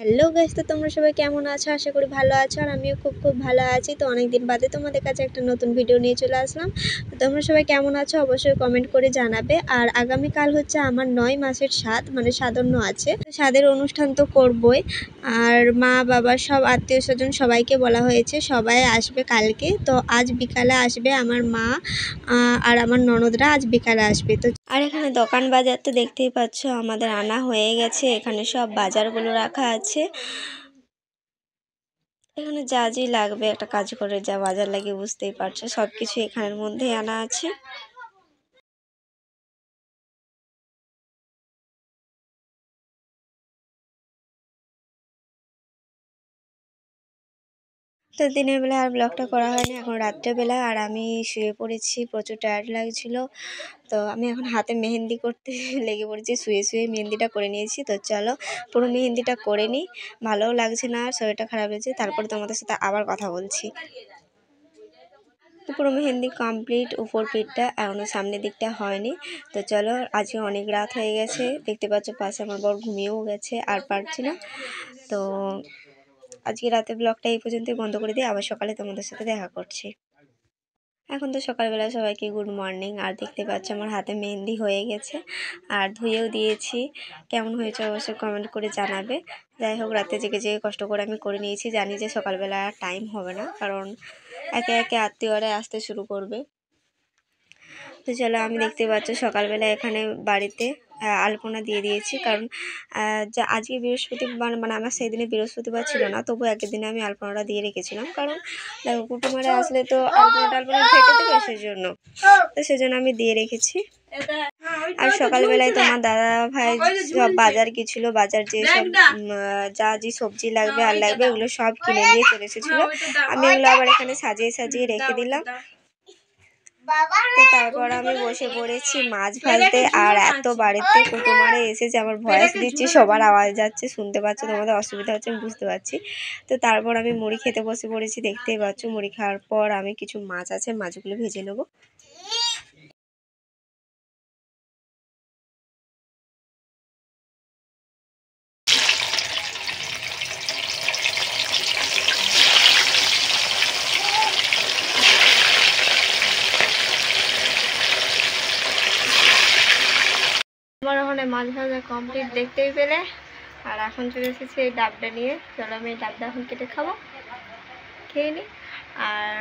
Hello guys, তো তোমরা সবাই কেমন আছো? আশা করি ভালো আছো। আর আমিও খুব ভালো আছি। তো অনেকদিন বাদে তোমাদের কাছে একটা নতুন ভিডিও নিয়ে চলে আসলাম। তো তোমরা সবাই কেমন আছো অবশ্যই কমেন্ট করে জানাবে। আর আগামীকাল হচ্ছে আমার 9 মাসের স্বাদ, মানে স্বাদন্য আছে। স্বাদের অনুষ্ঠান তো করবই। আর মা বাবা সব আত্মীয় স্বজন সবাইকে বলা হয়েছে, সবাই আসবে কালকে। তো আজ বিকালে আসবে আমার মা আর আমার ননদরা আজ বিকালে আসবে। তো আর এখানে দোকান বাজার তো দেখতেই পাচ্ছ আমাদের আনা হয়ে গেছে। এখানে সব বাজারগুলো রাখা আছে। এখানে যা লাগবে একটা কাজ করে যা বাজার লাগে বুঝতেই পারছো, সবকিছু এখানের মধ্যেই আনা আছে। তো দিনের বেলা আর ব্লগটা করা হয়নি, এখন রাত্রেবেলা। আর আমি শুয়ে পড়েছি, প্রচুর টায়ার্ড লাগছিল। তো আমি এখন হাতে মেহেন্দি করতে লেগে পড়েছি, শুয়ে মেহেন্দিটা করে নিয়েছি। তো চলো পুরো মেহেন্দিটা করে নিই। ভালোও লাগছে না, আর শরীরটা খারাপ হয়েছে। তারপরে তোমাদের সাথে আবার কথা বলছি। তো পুরো মেহেন্দি কমপ্লিট, উপর পিঠটা এখনও সামনের দিকটা হয়নি। তো চলো, আজকে অনেক রাত হয়ে গেছে, দেখতে পাচ্ছ পাশে আমার বর ঘুমিয়েও গেছে, আর পারছি না। তো আজকে রাতে ব্লগটা এই পর্যন্তই বন্ধ করে দিই, আবার সকালে তোমাদের সাথে দেখা করছি। এখন তো সকালবেলা সবাইকে গুড মর্নিং। আর দেখতে পাচ্ছ আমার হাতে মেহেন্দি হয়ে গেছে, আর ধুয়েও দিয়েছি। কেমন হয়েছে অবশ্যই কমেন্ট করে জানাবে। যাই হোক, রাতে জেগে কষ্ট করে আমি করে নিয়েছি। জানি যে সকালবেলা টাইম হবে না, কারণ একে একে আত্মীয়রা আসতে শুরু করবে। তো চলো, আমি দেখতে পাচ্ছ সকালবেলা এখানে বাড়িতে আলপনা দিয়ে দিয়েছি, কারণ যা আজকে বৃহস্পতিবার, মানে আমার সেই দিনে বৃহস্পতিবার ছিল না, তবু আগের দিনে আমি আলপনাটা দিয়ে রেখেছিলাম। কারণ দেখো, কুটুমারে আসলে তো আলপনা ফেটে দেবে, সেজন্য আমি দিয়ে রেখেছি। আর সকালবেলায় তোমার দাদা ভাই সব বাজার গেছিলো, বাজার যে সব যা সবজি লাগবে আর লাগবে ওগুলো সব কিনে নিয়ে চলে এসেছিলো। আমি ওগুলো আবার এখানে সাজিয়ে রেখে দিলাম। তো তারপর আমি বসে পড়েছি মাছ ভাজতে। আর এত বাড়িতে কুটুমারে এসেছে, আমার ভয়েস দিচ্ছি, সবার আওয়াজ যাচ্ছে, শুনতে পাচ্ছ, তোমাদের অসুবিধা হচ্ছে আমি বুঝতে পারছি। তো তারপর আমি মুড়ি খেতে বসে পড়েছি, দেখতেই পাচ্ছ। মুড়ি খাওয়ার পর আমি কিছু মাছ আছে, মাছগুলো ভেজে নেবো। আমার ওখানে মাছ ভাজা কমপ্লিট, দেখতেই পেলে। আর এখন চলে এসেছি এই ডাবটা নিয়ে। চলো আমি এই ডাবটা এখন কেটে খাবো, খেয়ে নিই। আর